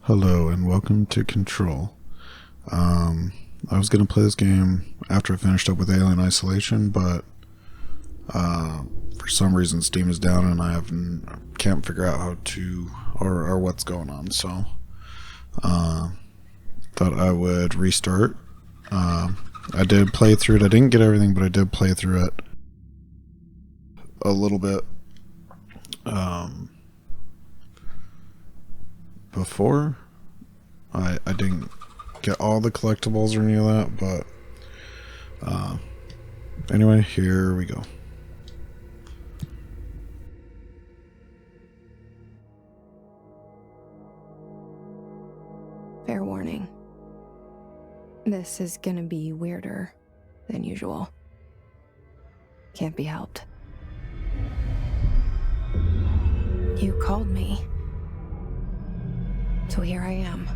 Hello and welcome to Control. I was going to play this game after I finished up with Alien Isolation, but for some reason Steam is down and I can't figure out how to or what's going on. So thought I would restart. I did play through it. I didn't get everything, but I did play through it a little bit before. I didn't get all the collectibles or any of that, but anyway, here we go. Fair warning. This is gonna be weirder than usual. Can't be helped. You called me. So here I am.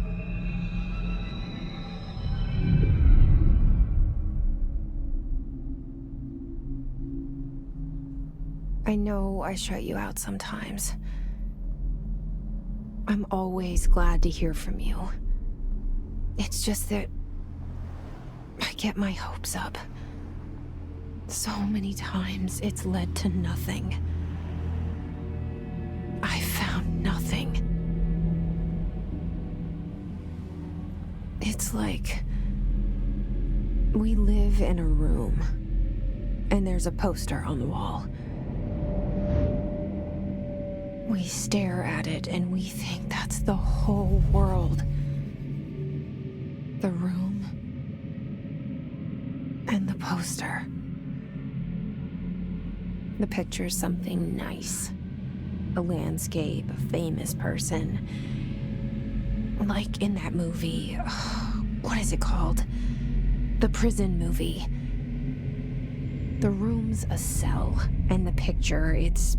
I know I shut you out sometimes. I'm always glad to hear from you. It's just that I get my hopes up. So many times it's led to nothing. I found nothing. It's like we live in a room and there's a poster on the wall. We stare at it and we think that's the whole world. The room and the poster. The picture's something nice. A landscape, a famous person. Like in that movie, what is it called? The prison movie. The room's a cell, and the picture, it's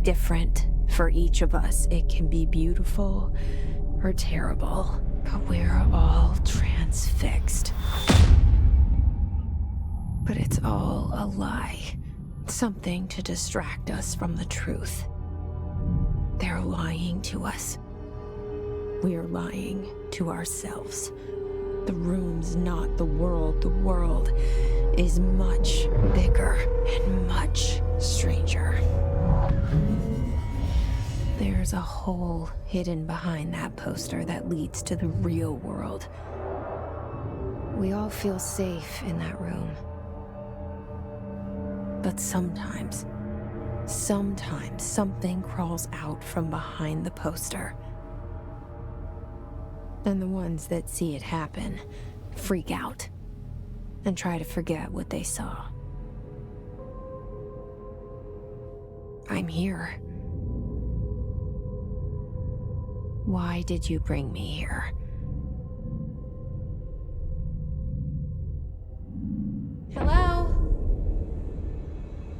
different for each of us. It can be beautiful or terrible, but we're all transfixed. But it's all a lie. Something to distract us from the truth. They're lying to us. We're lying to ourselves. The room's not the world. The world is much bigger and much stranger. There's a hole hidden behind that poster that leads to the real world. We all feel safe in that room. But sometimes something crawls out from behind the poster. And the ones that see it happen freak out and try to forget what they saw. I'm here. Why did you bring me here? Hello?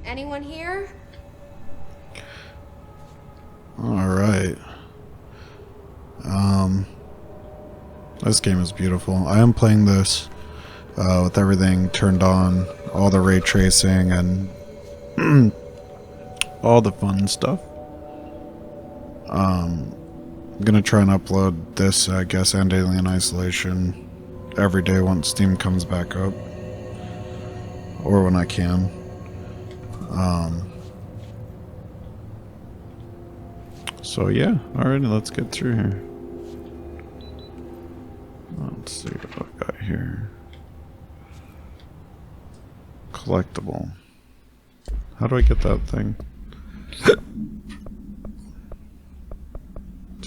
Anyone here? Alright. This game is beautiful. I am playing this with everything turned on, all the ray tracing and all the fun stuff. I'm gonna try and upload this, I guess, and Alien Isolation every day once Steam comes back up, or when I can. So yeah, alright, let's get through here. Let's see what I got here. Collectible. How do I get that thing? So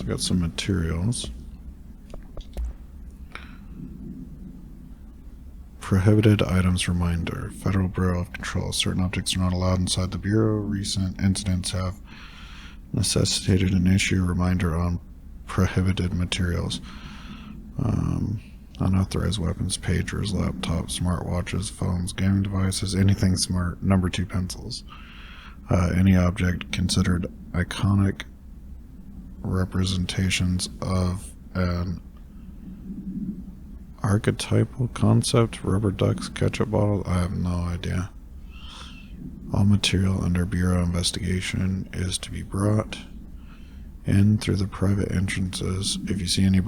I got some materials. Prohibited items reminder. Federal Bureau of Control. Certain objects are not allowed inside the Bureau. Recent incidents have necessitated an issue reminder on prohibited materials. Unauthorized weapons, pagers, laptops, smartwatches, phones, gaming devices, anything smart. Number 2 pencils. Any object considered iconic representations of an archetypal concept. Rubber ducks, ketchup bottles. I have no idea. All material under Bureau investigation is to be brought in through the private entrances. If you see any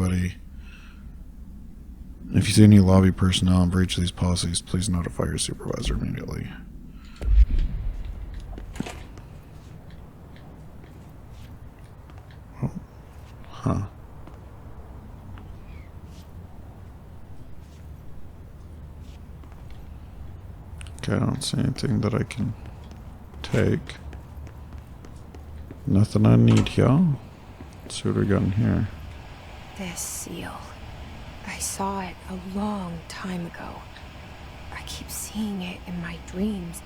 lobby personnel in breach of these policies, please notify your supervisor immediately. Oh. Huh. Okay, I don't see anything that I can take. Nothing I need here. Let's see what we got in here. This seal. I saw it a long time ago. I keep seeing it in my dreams.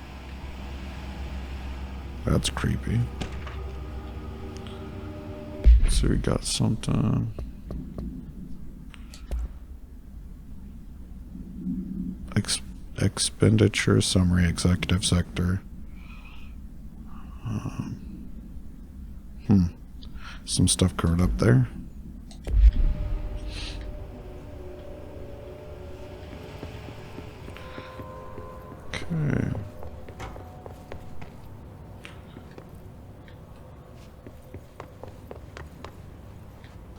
That's creepy. So we got something. Expenditure summary, executive sector. Some stuff covered up there. Okay.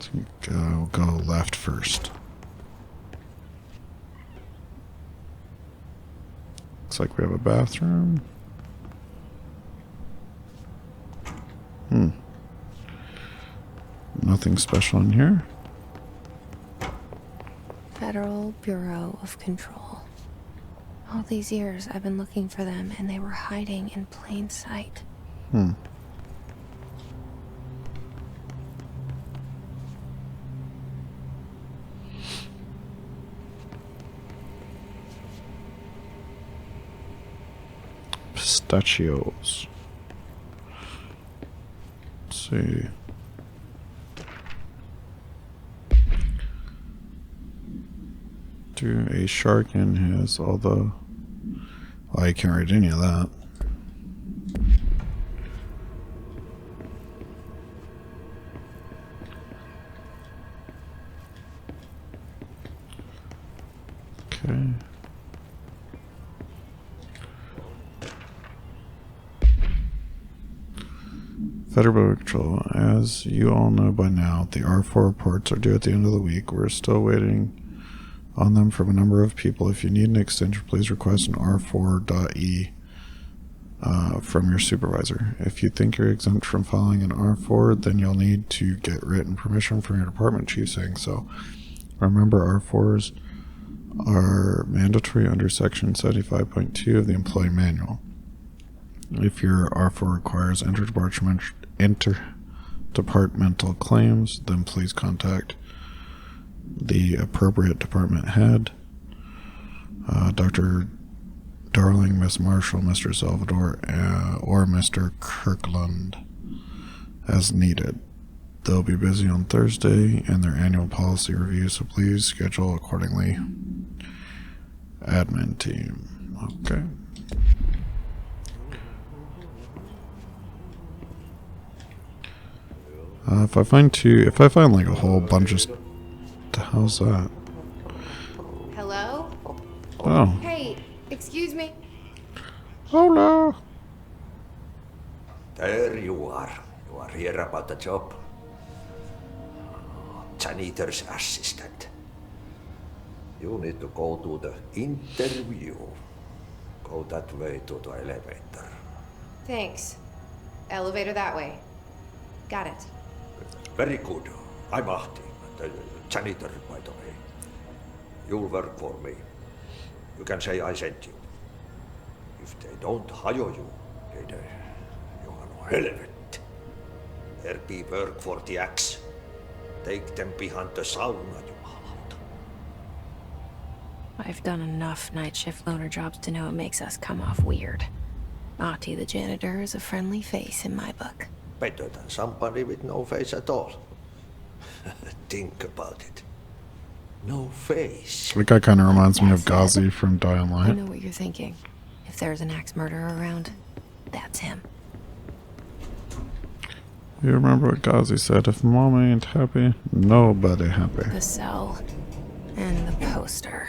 I think I'll go left first. Looks like we have a bathroom. Nothing special in here. Federal Bureau of Control. All these years I've been looking for them and they were hiding in plain sight. Pistachios. Let's see. A shark in his, although I can't read any of that. Okay. Federal Bureau of Control. As you all know by now, the R4 reports are due at the end of the week. We're still waiting on them from a number of people. If you need an extension, please request an R4.E from your supervisor. If you think you're exempt from filing an R4, then you'll need to get written permission from your department chief saying so. Remember, R4s are mandatory under section 75.2 of the employee manual. If your R4 requires interdepartmental claims, then please contact the appropriate department head, Dr. Darling, Miss Marshall, Mr. Salvador, or Mr. Kirkland, as needed. They'll be busy on Thursday in their annual policy review, so please schedule accordingly. Admin team. Okay. If I find like a whole bunch of the hell's that? Hello? Oh. Hey, excuse me. Oh no. There you are. You are here about the job. Janitor's assistant. You need to go to the interview. Go that way to the elevator. Thanks. Elevator that way. Got it. Very good. I'm Ahti, the janitor, by the way. You'll work for me. You can say I sent you. If they don't hire you, then you are no helvet. There be work for the axe. Take them behind the sauna, you out. I've done enough night shift loner jobs to know it makes us come off weird. Ahti the janitor is a friendly face in my book. Better than somebody with no face at all. Think about it. No face. That guy kind of reminds me of Ghazi from Dying I Light. know what you're thinking. If there's an axe murderer around, that's him. You remember what Ghazi said? If mom ain't happy, nobody happy. The cell. And the poster.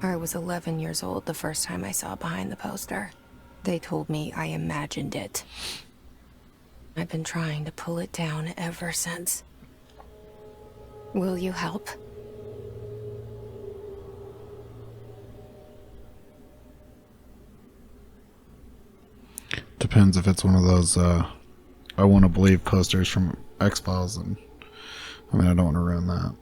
I was 11 years old the first time I saw behind the poster. They told me I imagined it. I've been trying to pull it down ever since. Will you help? Depends if it's one of those I want to believe posters from X-Files, and I mean, I don't want to ruin that.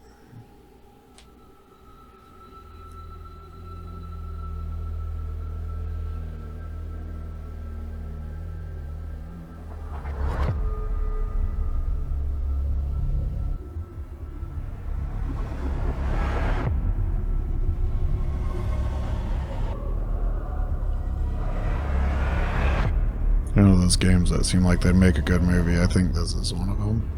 You know those games that seem like they'd make a good movie? I think this is one of them.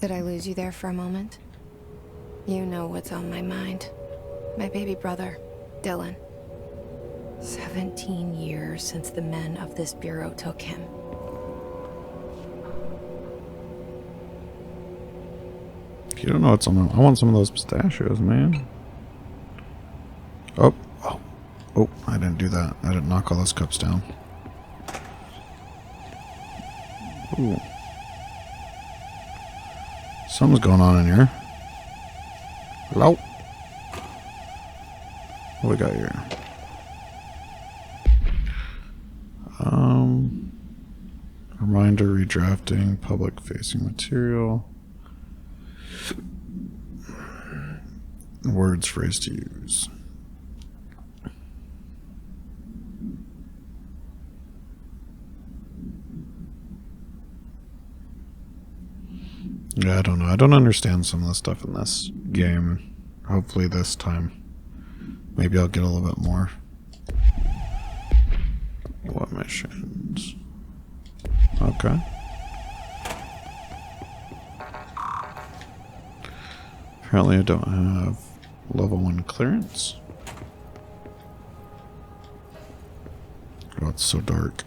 Did I lose you there for a moment? You know what's on my mind. My baby brother, Dylan. 17 years since the men of this bureau took him. You don't know what's on. I want some of those pistachios, man. Oh, oh, oh! I didn't do that. I didn't knock all those cups down. Ooh. Something's going on in here. Hello? What we got here? Reminder, redrafting, public facing material. Words, phrase to use. Yeah, I don't know. I don't understand some of the stuff in this game. Hopefully this time, maybe I'll get a little bit more. What missions? Okay. Apparently I don't have level 1 clearance. Oh, it's so dark.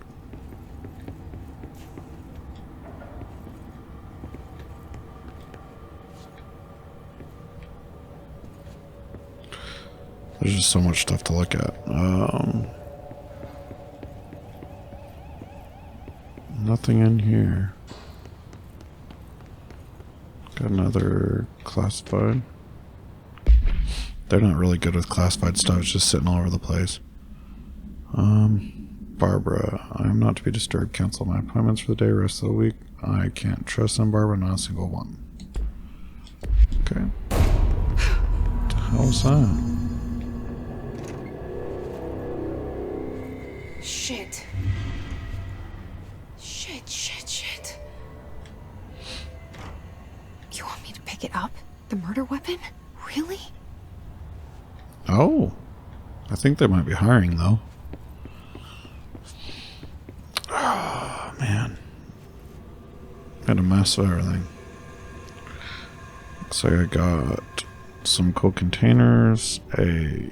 There's just so much stuff to look at. Nothing in here. Got another classified. They're not really good with classified stuff. It's just sitting all over the place. Barbara. I am not to be disturbed. Cancel my appointments for the day, rest of the week. I can't trust them, Barbara. Not a single one. Okay. What the hell was that? Shit. Shit. You want me to pick it up? The murder weapon? Really? Oh. I think they might be hiring, though. Oh, man. Got a mess of everything. Looks like I got some cool containers, a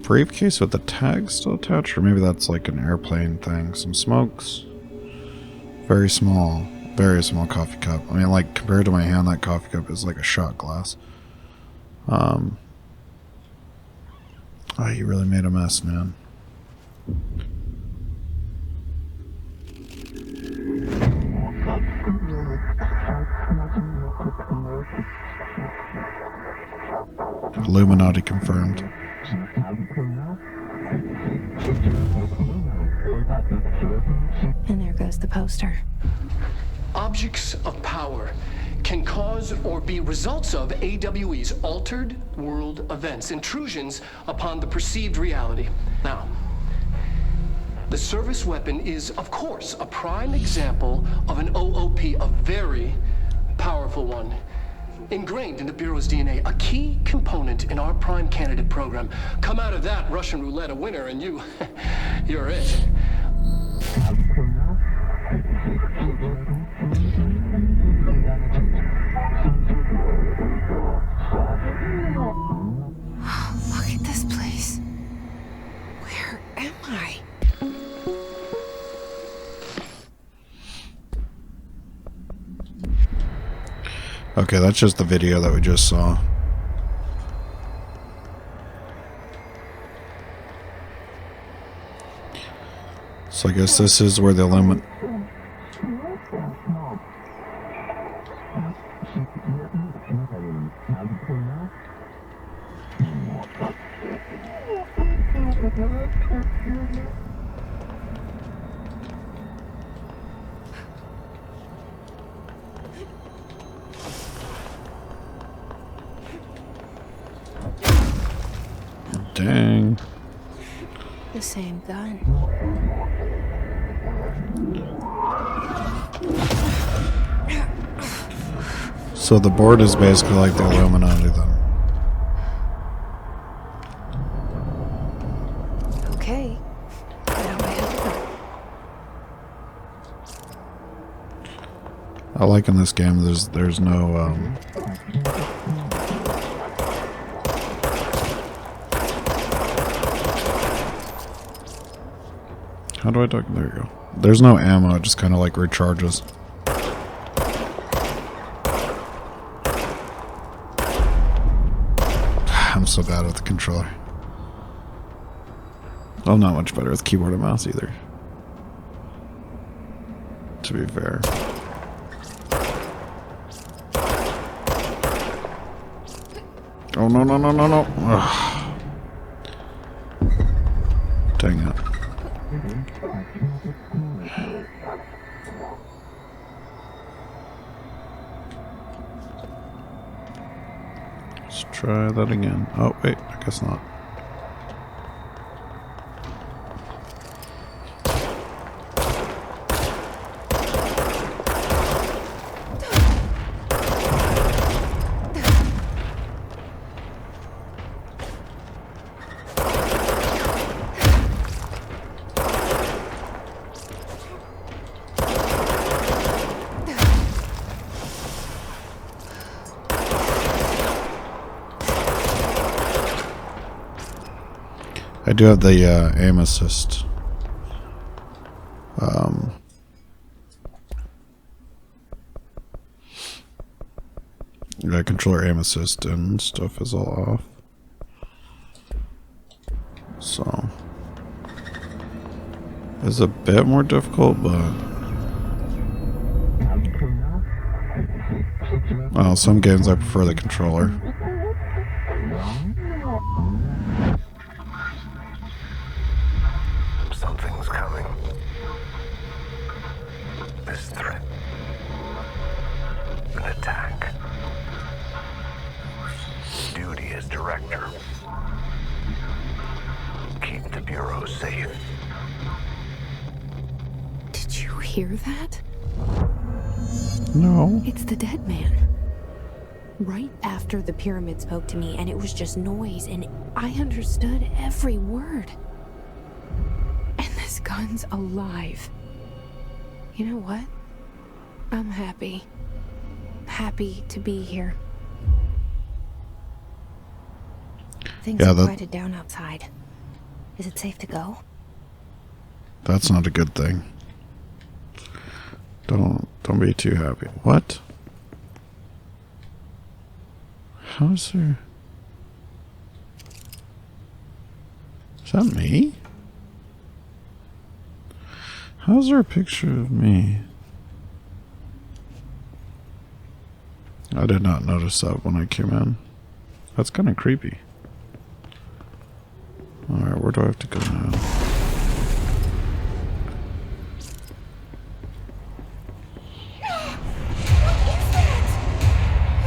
briefcase with the tag still attached, or maybe that's like an airplane thing. Some smokes. Very small coffee cup. I mean, like, compared to my hand, that coffee cup is like a shot glass. Oh, you really made a mess, man. Illuminati confirmed. And there goes the poster. Objects of power can cause or be results of AWE's altered world events, intrusions upon the perceived reality. Now, the service weapon is, of course, a prime example of an OOP, a very powerful one. Ingrained in the Bureau's DNA, a key component in our prime candidate program. Come out of that Russian roulette a winner and you're it. Okay, that's just the video that we just saw. So I guess this is where the limit. Dang. The same gun. So the board is basically like the Illuminati then. Okay. Now I have to go. I like in this game there's no how do I talk? There you go. There's no ammo, it just kind of like recharges. I'm so bad with the controller. I'm not much better with keyboard and mouse either, to be fair. Oh no no no no no. Ugh. Dang it. Let's try that again. Oh wait, I guess not. I do have the aim assist. Yeah, controller aim assist and stuff is all off. So it's a bit more difficult, but well, some games I prefer the controller. Something's coming. This threat. An attack. Duty as director. Keep the Bureau safe. Did you hear that? No. It's the dead man. Right after the pyramid spoke to me, and it was just noise, and I understood every word. And this gun's alive. You know what? I'm happy. Happy to be here. Things Yeah, are that- quieted down outside. Is it safe to go? That's not a good thing. Don't be too happy. What? How is there? Is that me? How's there a picture of me? I did not notice that when I came in. That's kind of creepy. Alright, where do I have to go now?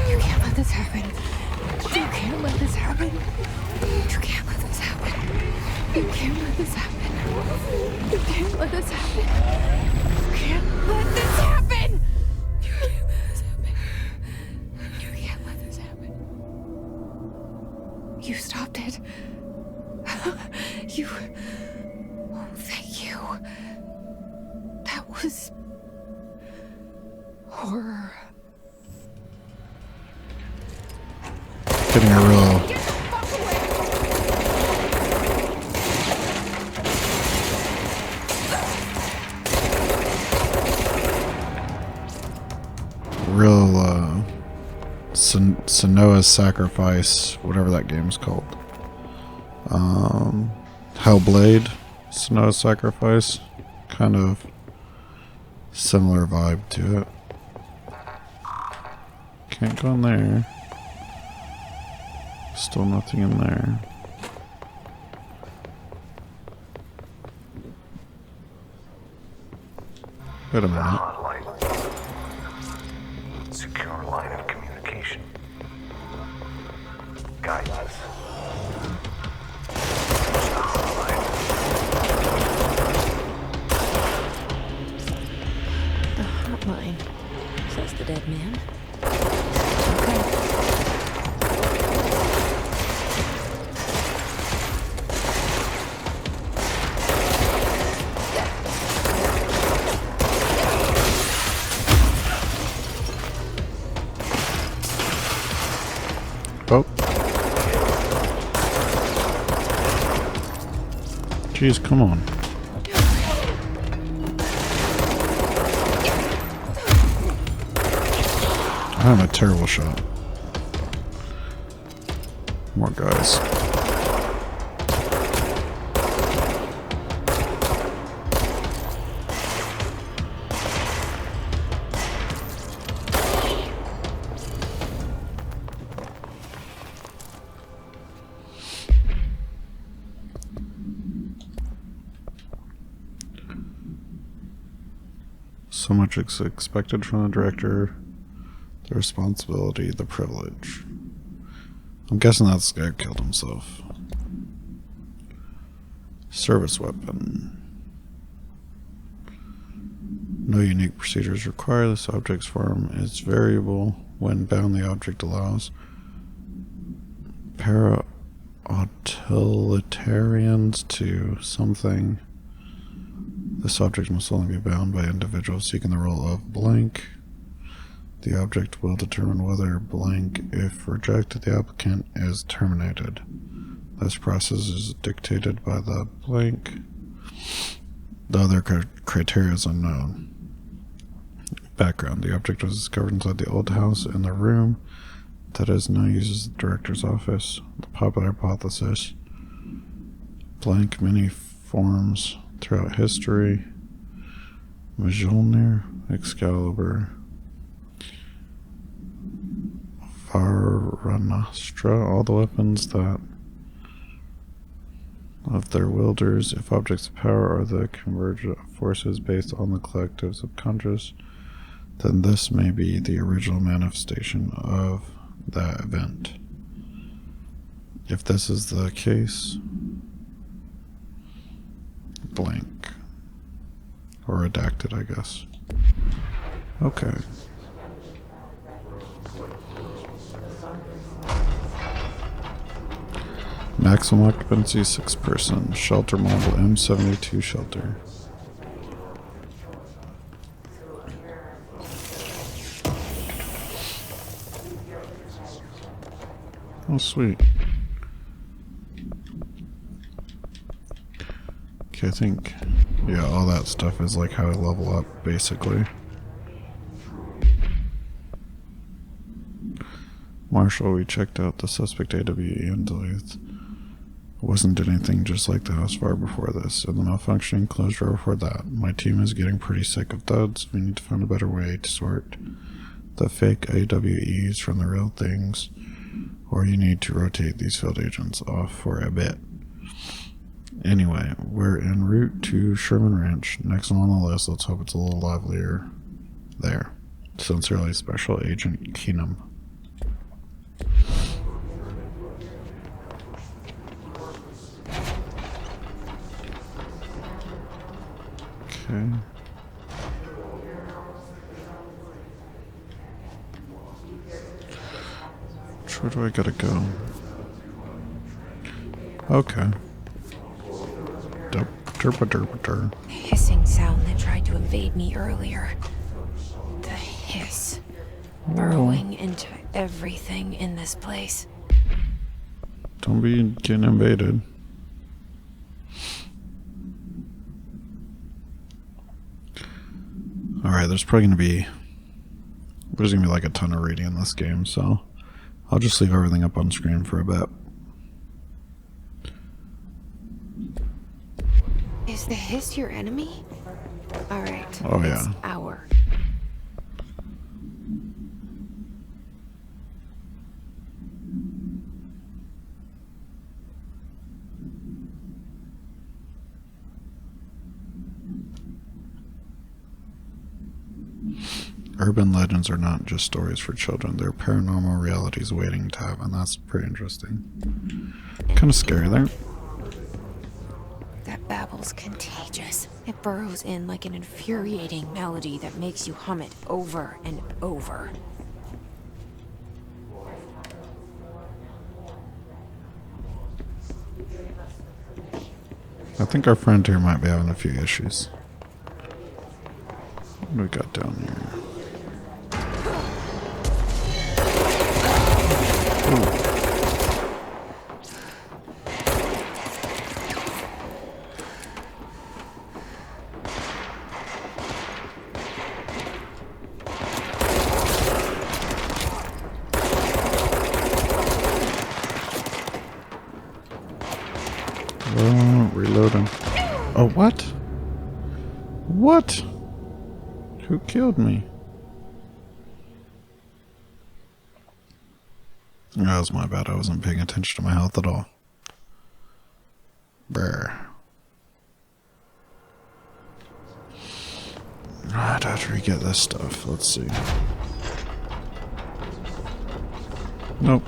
You can't let this happen. You can't let this happen. You can't let this happen. You can't let this happen. You can't let this happen. You can't let this happen. You can't let this happen. You can't let this happen. You stopped it. You. Oh, thank you. That was horror. Getting a real Get the fuck away! Sanoa's Sacrifice, whatever that game's called. Hellblade, Sanoa's Sacrifice, kind of similar vibe to it. Can't go in there. Still nothing in there. Wait a minute. Hotline. Secure line of communication. Guidance. The hotline, says the dead man. Oh. Jeez, come on. I'm a terrible shot. More guys. So much is expected from the director. The responsibility, the privilege. I'm guessing that's the guy who killed himself. Service weapon. No unique procedures required. This object's form is variable. When bound, the object allows para-utilitarians to something. This object must only be bound by individuals seeking the role of blank. The object will determine whether blank, if rejected, the applicant is terminated. This process is dictated by the blank. The other criteria is unknown. Background. The object was discovered inside the old house in the room that is now used as the director's office. The popular hypothesis. Blank many forms throughout history. Mjolnir, Excalibur, Varanastra, all the weapons that of their wielders, if objects of power are the convergent forces based on the collective subconscious, then this may be the original manifestation of that event. If this is the case, blank. Or redacted, I guess. Okay. Maximum occupancy 6 person. Shelter model M72 shelter. Oh, sweet. Okay, I think, yeah, all that stuff is like how I level up, basically. Marshall, we checked out the suspect AWE and Duluth. Wasn't anything just like the house fire before this, and the malfunctioning closed door before that. My team is getting pretty sick of duds. We need to find a better way to sort the fake AWEs from the real things, or you need to rotate these field agents off for a bit. Anyway, we're en route to Sherman Ranch. Next on the list, let's hope it's a little livelier there. Sincerely, Special Agent Keenum. Okay. Where do I gotta go? Okay. Derp. Hissing sound that tried to invade me earlier. The hiss. Burrowing into everything in this place. Don't be getting invaded. Alright, there's gonna be like a ton of reading in this game, so I'll just leave everything up on screen for a bit. Is the hiss your enemy? Alright. Oh, it's yeah. our. Urban legends are not just stories for children. They're paranormal realities waiting to happen. That's pretty interesting. Kind of scary there. That babble's contagious. It burrows in like an infuriating melody that makes you hum it over and over. I think our friend here might be having a few issues. What do we got down here? Oh, reloading. Oh, what? What? Who killed me? That was my bad. I wasn't paying attention to my health at all. Brr. Alright, after we get this stuff, let's see. Nope.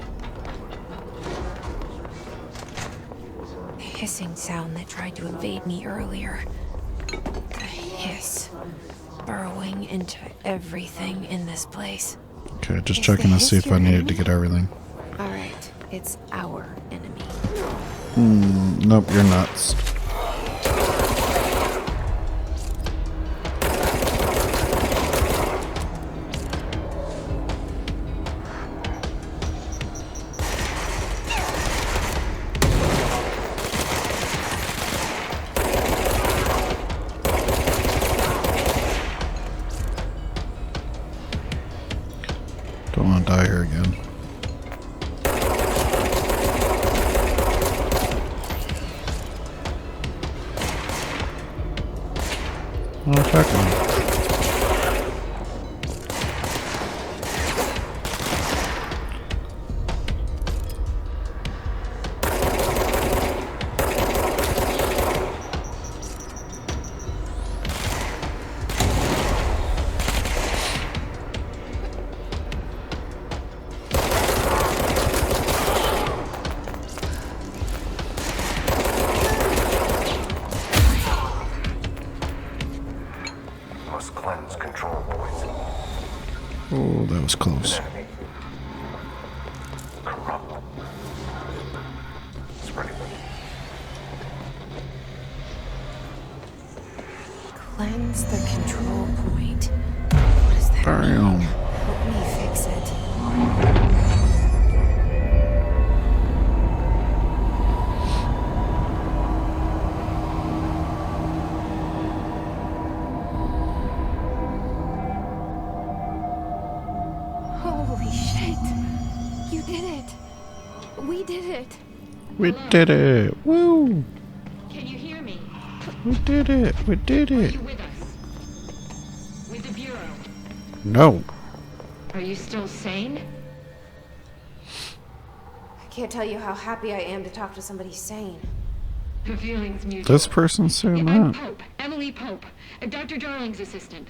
The hissing sound that tried to invade me earlier. The hiss. Burrowing into everything in this place. Okay, just Is checking the to see hiss if I your needed to enemy? get everything. Alright, it's our enemy. Nope, you're nuts. Don't want to die here again. Oh, attack me. Must cleanse control points. Oh, that was close. Enemy. Corrupt. Spreading. Cleanse the control point. What does that mean? Damn. Help me fix it. Holy shit. You did it. We did it. We did it! Woo! Can you hear me? We did it! We did Are it! you with us? With the Bureau? No! Are you still sane? I can't tell you how happy I am to talk to somebody sane. The feeling's mutual. This person's saying I'm that. Pope, Emily Pope, Dr. Darling's assistant.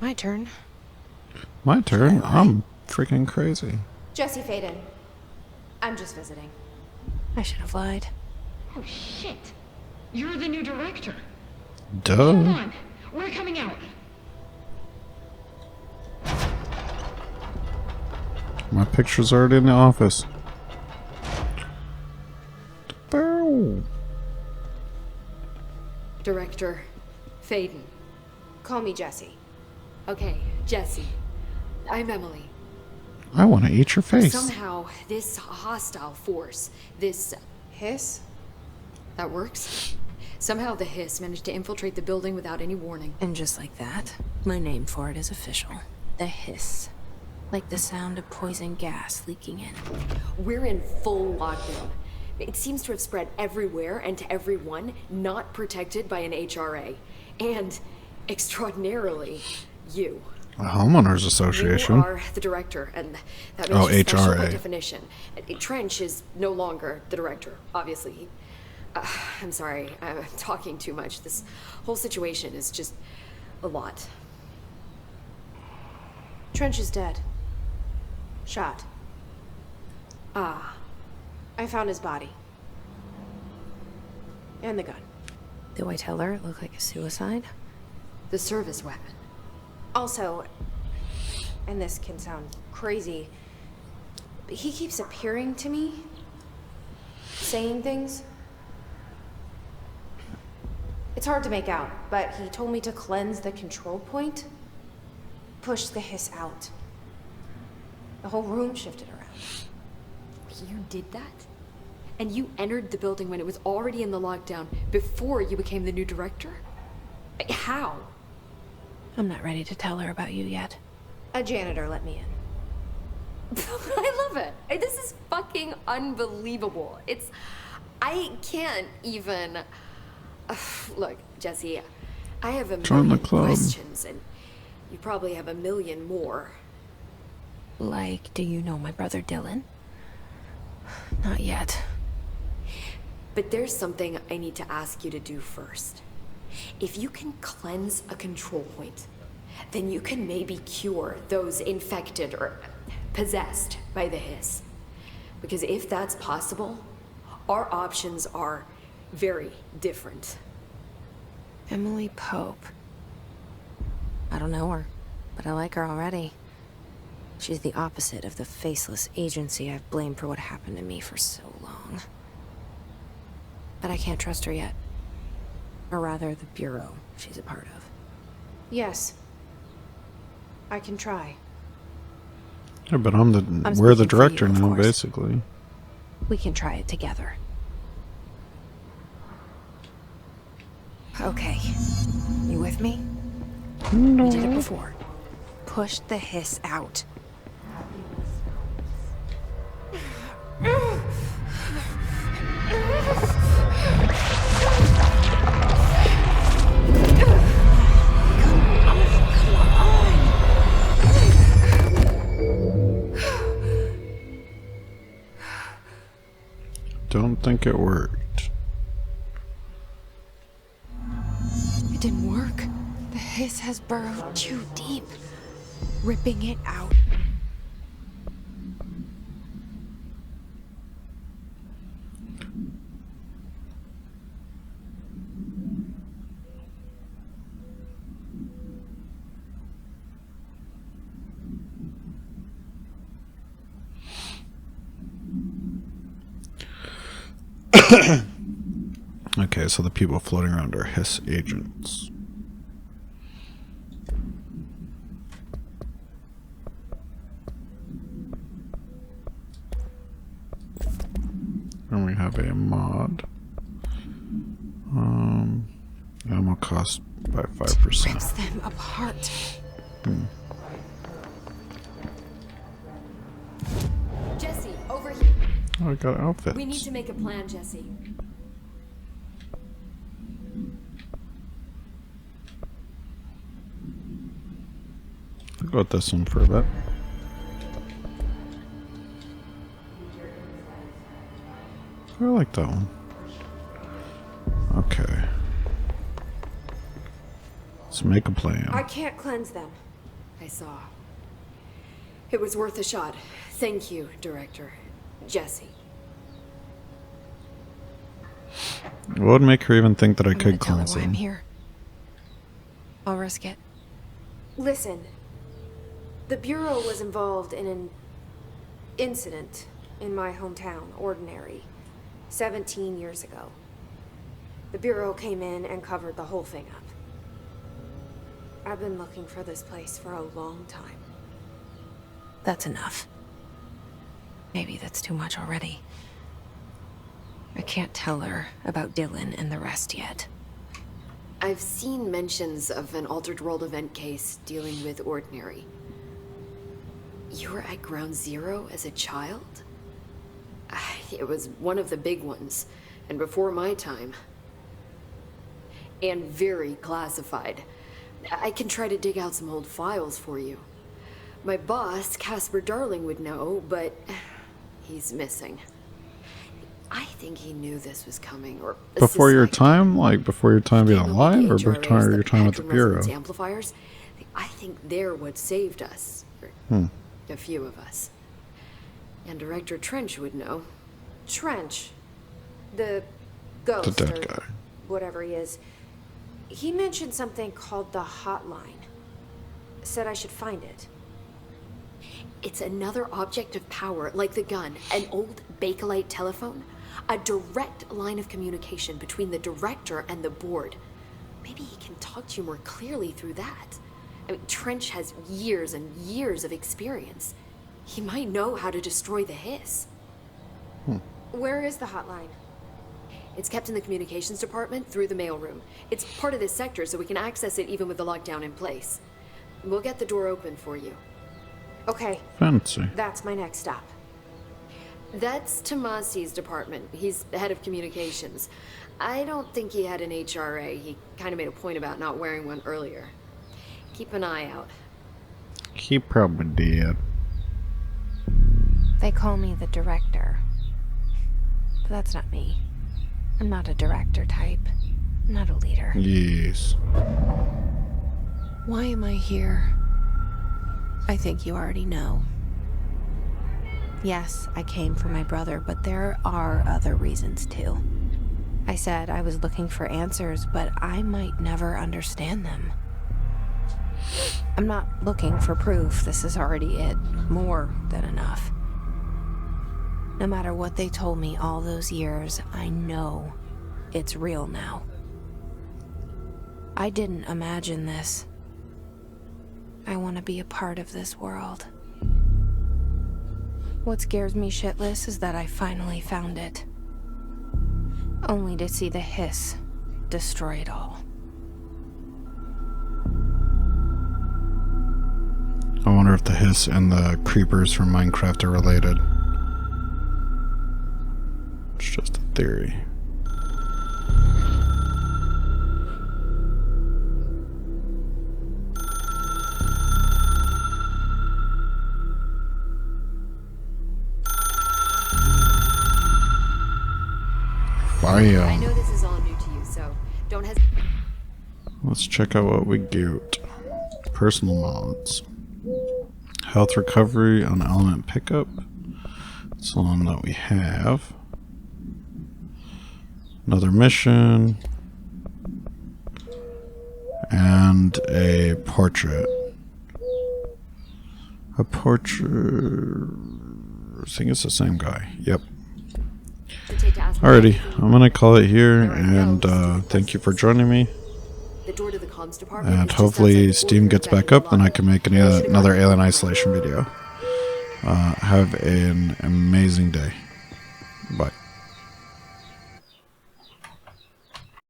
My turn. My turn? I'm freaking crazy. Jesse Faden. I'm just visiting. I should have lied. Oh shit! You're the new director. Hold Duh. on, we're coming out. My picture's already in the office. Bow. Director Faden. Call me Jesse. Okay, Jesse. I'm Emily. I want to eat your face. Somehow, this hostile force, this Hiss? that works. Somehow the hiss managed to infiltrate the building without any warning. And just like that, my name for it is official. The Hiss. Like the sound of poison gas leaking in. We're in full lockdown. It seems to have spread everywhere and to everyone not protected by an HRA. And, extraordinarily, you. A homeowners You association. are the director, and that makes Oh, you special by HRA. definition. Trench is no longer the director, obviously. I'm sorry, I'm talking too much. This whole situation is just a lot. Trench is dead. Shot. Ah, I found his body. And the gun. Do I tell her it looked like a suicide? the service weapon. Also, and this can sound crazy, but he keeps appearing to me, saying things. It's hard to make out, but he told me to cleanse the control point, push the hiss out. The whole room shifted around. You did that? And you entered the building when it was already in the lockdown before you became the new director? How? I'm not ready to tell her about you yet. A janitor let me in. I love it. This is fucking unbelievable. I can't even... Look, Jesse, I have a Join the million club. questions, and you probably have a million more. Like, do you know my brother Dylan? Not yet. But there's something I need to ask you to do first. If you can cleanse a control point, then you can maybe cure those infected or possessed by the hiss. Because if that's possible, our options are very different. Emily Pope. I don't know her, but I like her already. She's the opposite of the faceless agency I've blamed for what happened to me for so long. But I can't trust her yet. Or rather, the Bureau she's a part of. Yes. I can try. Yeah, but we're the speaking for director you, of now, course. basically. We can try it together. Okay. You with me? We did it before. Push the hiss out. Don't think it worked. It didn't work. The hiss has burrowed too deep, ripping it out. Okay, so the people floating around are hiss agents. And we have a mod. Ammo cost by 5%. Rips them apart. Jesse, over here. Oh, I got outfits. We need to make a plan, Jesse. I'll go with this one for a bit. I like that one. Okay. Let's make a plan. I can't cleanse them. I saw. It was worth a shot. Thank you, Director. Jesse. What would make her even think that I I'm gonna could tell her cleanse why I'm them? here. I'll risk it. Listen. The Bureau was involved in an incident in my hometown, Ordinary, 17 years ago. The Bureau came in and covered the whole thing up. I've been looking for this place for a long time. That's enough. Maybe that's too much already. I can't tell her about Dylan and the rest yet. I've seen mentions of an Altered World event case dealing with Ordinary. You were at Ground Zero as a child? It was one of the big ones, and before my time. And very classified. I can try to dig out some old files for you. My boss, Casper Darling, would know, but he's missing. I think he knew this was coming, or Before your suspected. time? Like, before your time being Came up with alive, the or HRAs, before your the time at the Patron Bureau? Resonance amplifiers. I think they're what saved us. Or a few of us. And Director Trench would know. Trench. The ghost. The dead or guy. whatever he is. He mentioned something called the hotline. Said I should find it. It's another object of power, like the gun, an old Bakelite telephone. A direct line of communication between the director and the board. Maybe he can talk to you more clearly through that. I mean, Trench has years and years of experience. He might know how to destroy the hiss. Where is the hotline? It's kept in the communications department through the mailroom. It's part of this sector, so we can access it even with the lockdown in place. We'll get the door open for you. Okay, Fancy. that's my next stop. That's Tomasi's department. He's the head of communications. I don't think he had an HRA. He kind of made a point about not wearing one earlier. Keep an eye out. He probably did. They call me the director. But that's not me. I'm not a director type. I'm not a leader. Yes. Why am I here? I think you already know. Yes, I came for my brother, but there are other reasons too. I said I was looking for answers, but I might never understand them. I'm not looking for proof. This is already it. More than enough. No matter what they told me all those years, I know it's real now. I didn't imagine this. I want to be a part of this world. What scares me shitless is that I finally found it. Only to see the hiss destroy it all. I wonder if the hiss and the creepers from Minecraft are related. It's just a theory. I know this is all new to you, so don't hesitate. Let's check out what we get. Personal mods. Health recovery on element pickup. That's the one that we have. Another mission. And a portrait. A portrait. I think it's the same guy. Yep. Alrighty, I'm gonna call it here, and thank you for joining me. The door to the comms department And is just hopefully outside the Steam border gets of back up, then I can make Bangalore. another Alien Isolation video. Have an amazing day. Bye.